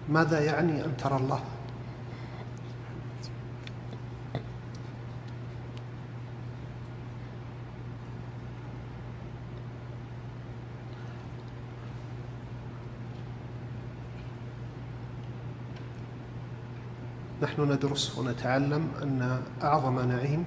ماذا يعني أن ترى الله؟ نحن ندرس ونتعلم أن أعظم نعيم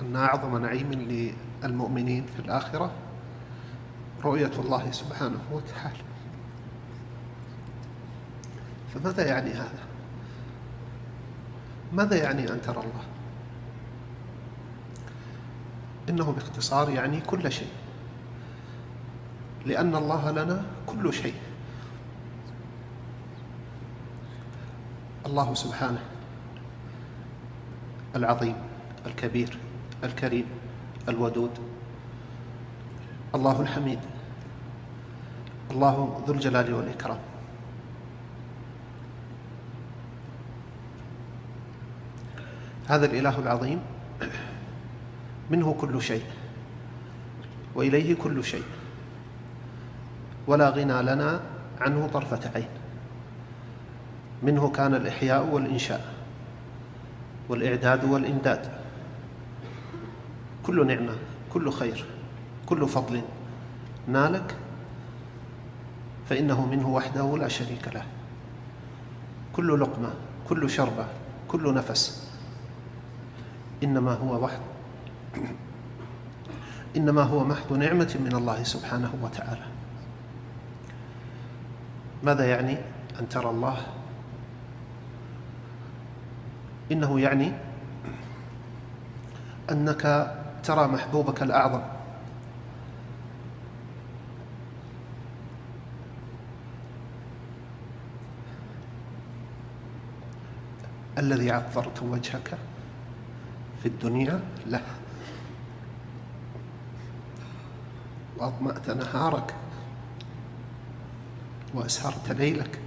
أن أعظم نعيم للمؤمنين في الآخرة رؤية الله سبحانه وتعالى. فماذا يعني هذا؟ ماذا يعني أن ترى الله؟ إنه باختصار يعني كل شيء، لأن الله لنا كل شيء. الله سبحانه العظيم الكبير الكريم الودود، الله الحميد، الله ذو الجلال والإكرام. هذا الإله العظيم منه كل شيء وإليه كل شيء، ولا غنى لنا عنه طرفة عين. منه كان الإحياء والإنشاء والإعداد والإمداد. كل نعمة، كل خير، كل فضل نالك فإنه منه وحده لا شريك له. كل لقمة، كل شربة، كل نفس إنما هو محض نعمة من الله سبحانه وتعالى. ماذا يعني أن ترى الله؟ إنه يعني أنك ترى محبوبك الأعظم الذي عطرت وجهك في الدنيا له، وأضمأت نهارك وأسهرت ليلك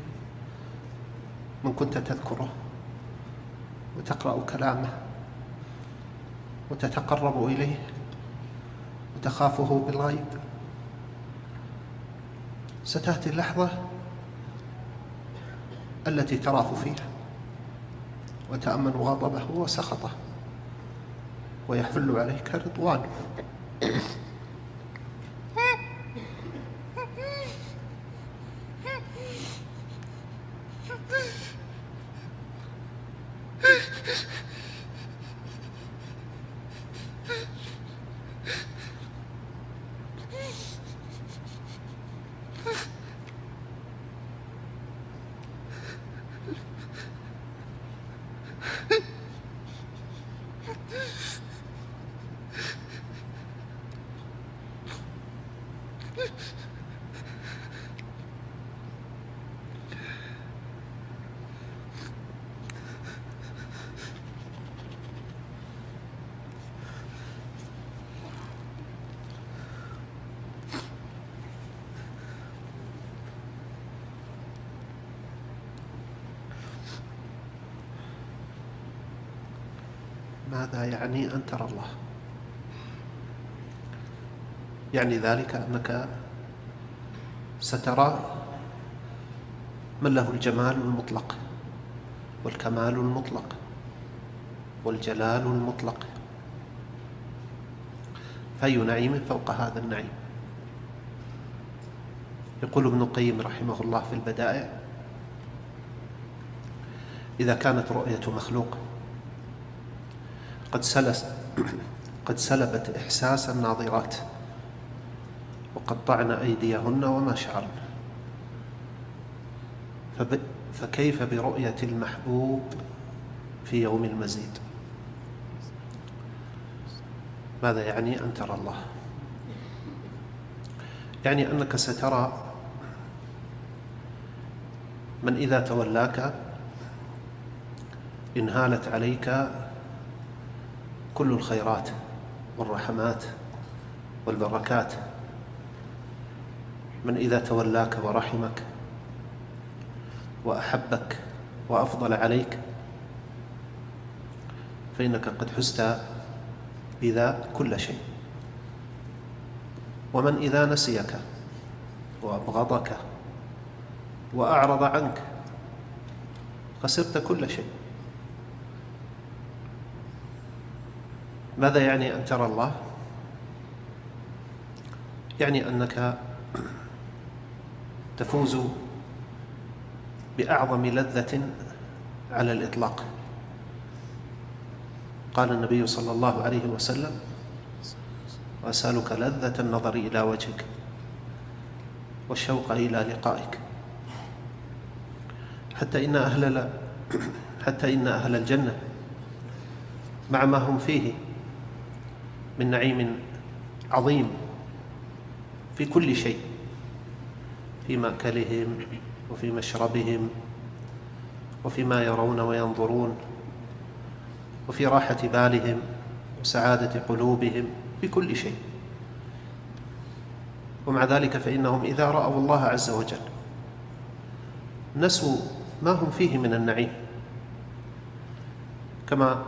من كنت تذكره وتقرأ كلامه وتتقرب إليه وتخافه بالغيب. ستأتي اللحظة التي تراه فيها وتأمن غضبه وسخطه ويحل عليك رضوانه. ماذا يعني أن ترى الله؟ يعني ذلك أنك سترى من له الجمال المطلق والكمال المطلق والجلال المطلق. فأي نعيم فوق هذا النعيم؟ يقول ابن القيم رحمه الله في البدائع: إذا كانت رؤية مخلوق قد سلبت إحساس الناظرات وقطعن أيديهن وما شعرن، فكيف برؤية المحبوب في يوم المزيد؟ ماذا يعني أن ترى الله؟ يعني أنك سترى من إذا تولاك انهالت عليك كل الخيرات والرحمات والبركات، من إذا تولاك ورحمك وأحبك وأفضل عليك فإنك قد حزت بذا كل شيء. ومن إذا نسيك وأبغضك وأعرض عنك خسرت كل شيء. ماذا يعني أن ترى الله؟ يعني أنك تفوز بأعظم لذة على الإطلاق. قال النبي صلى الله عليه وسلم: وأسألك لذة النظر إلى وجهك والشوق إلى لقائك. حتى إن أهل الجنة مع ما هم فيه من نعيم عظيم في كل شيء، في مأكلهم وفي مشربهم وفيما يرون وينظرون وفي راحة بالهم وسعادة قلوبهم، في كل شيء، ومع ذلك فإنهم إذا رأوا الله عز وجل نسوا ما هم فيه من النعيم، كما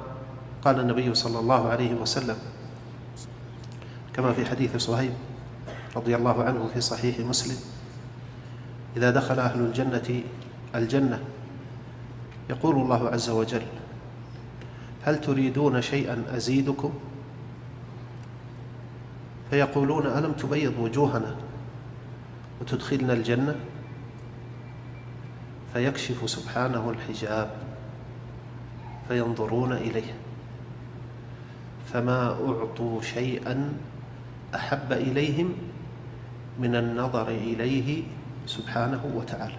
قال النبي صلى الله عليه وسلم كما في حديث صهيب رضي الله عنه في صحيح مسلم: إذا دخل أهل الجنة الجنة يقول الله عز وجل: هل تريدون شيئا أزيدكم؟ فيقولون: ألم تبيض وجوهنا وتدخلنا الجنة؟ فيكشف سبحانه الحجاب فينظرون إليه، فما أعطوا شيئا أحب إليهم من النظر إليه سبحانه وتعالى.